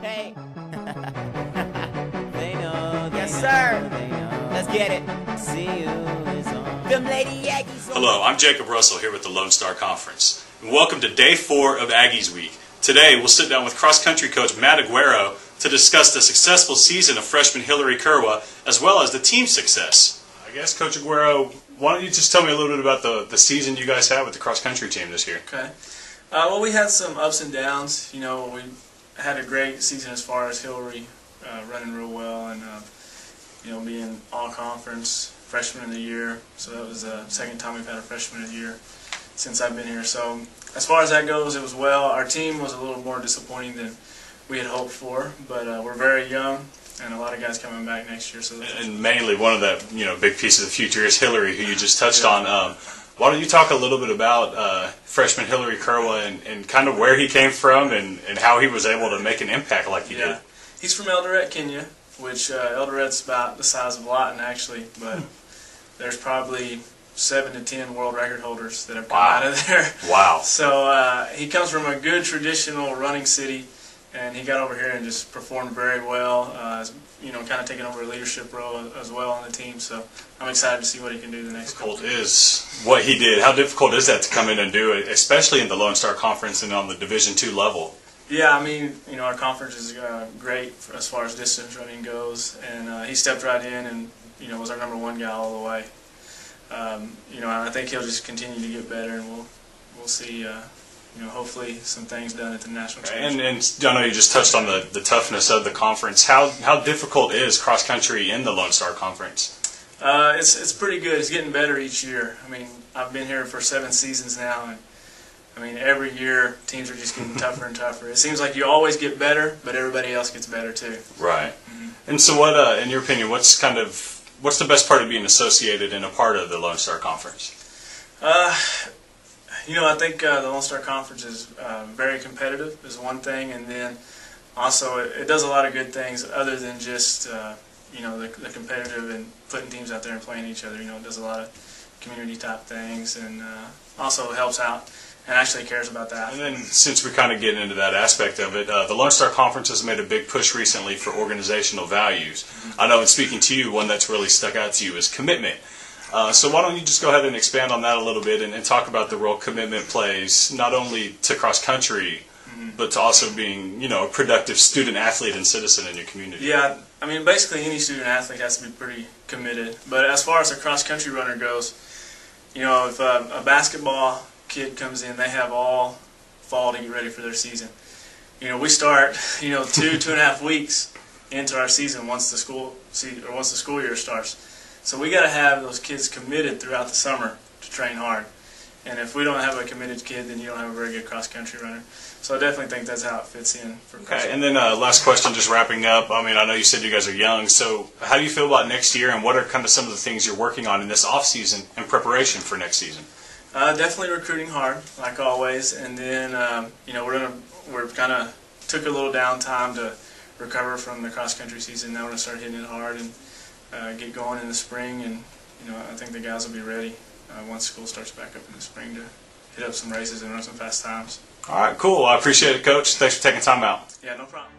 Hey. They know. Yes, sir. They know. Let's get it. See you is on. Them Lady Aggies. Hello, I'm Jacob Russell here with the Lone Star Conference. And welcome to Day 4 of Aggies Week. Today we'll sit down with cross-country coach Matt Aguero to discuss the successful season of freshman Hillary Kerwa as well as the team's success. I guess, Coach Aguero, why don't you just tell me a little bit about the season you guys had with the cross-country team this year? Okay. Well, we had some ups and downs. You know, we had a great season as far as Hillary running real well and, you know, being all-conference freshman of the year. So that was the second time we've had a freshman of the year since I've been here. So as far as that goes, it was well. Our team was a little more disappointing than we had hoped for, but we're very young. And a lot of guys coming back next year. So and mainly one of the big pieces of the future is Hillary, who you just touched on. Why don't you talk a little bit about freshman Hillary Kerwa and kind of where he came from and how he was able to make an impact like he did? He's from Eldoret, Kenya, which Eldoret's about the size of Lawton actually, but there's probably 7 to 10 world record holders that have come out of there. Wow. So he comes from a good traditional running city. And he got over here and just performed very well, you know, kind of taking over a leadership role as well on the team. So I'm excited to see what he can do the next couple of years. Is what he did. How difficult is that to come in and do it, especially in the Lone Star Conference and on the Division II level? Yeah, I mean, you know, our conference is great as far as distance running goes. And he stepped right in and, you know, was our #1 guy all the way. You know, I think he'll just continue to get better, and we'll see. You know, hopefully some things done at the national championship. And I know you just touched on the toughness of the conference. How difficult is cross country in the Lone Star Conference? It's pretty good. It's getting better each year. I mean, I've been here for 7 seasons now, and I mean every year teams are just getting tougher and tougher. It seems like you always get better, but everybody else gets better too. Right. Mm-hmm. And so, what, in your opinion, what's the best part of being associated and a part of the Lone Star Conference? You know, I think the Lone Star Conference is very competitive is one thing, and then also it does a lot of good things other than just, you know, the competitive and putting teams out there and playing each other. You know, it does a lot of community type things and also helps out and actually cares about that. And then since we're kind of getting into that aspect of it, the Lone Star Conference has made a big push recently for organizational values. I know in speaking to you, one that's really stuck out to you is commitment. So why don't you just go ahead and expand on that a little bit and talk about the role commitment plays, not only to cross-country, but to also being, you know, a productive student, athlete, and citizen in your community. Yeah, I mean, basically any student athlete has to be pretty committed. But as far as a cross-country runner goes, you know, if a basketball kid comes in, they have all fall to get ready for their season. You know, we start, you know, 2.5 weeks into our season once the school year starts. So we got to have those kids committed throughout the summer to train hard. And if we don't have a committed kid, then you don't have a very good cross-country runner. So I definitely think that's how it fits in. Okay, and then last question, just wrapping up. I mean, I know you said you guys are young, so how do you feel about next year, and what are kind of some of the things you're working on in this off-season in preparation for next season? Definitely recruiting hard, like always. And then, you know, we're kind of took a little downtime to recover from the cross-country season. Now we're going to start hitting it hard and get going in the spring, and you know, I think the guys will be ready once school starts back up in the spring to hit up some races and run some fast times. All right, cool. I appreciate it, Coach. Thanks for taking time out. Yeah, no problem.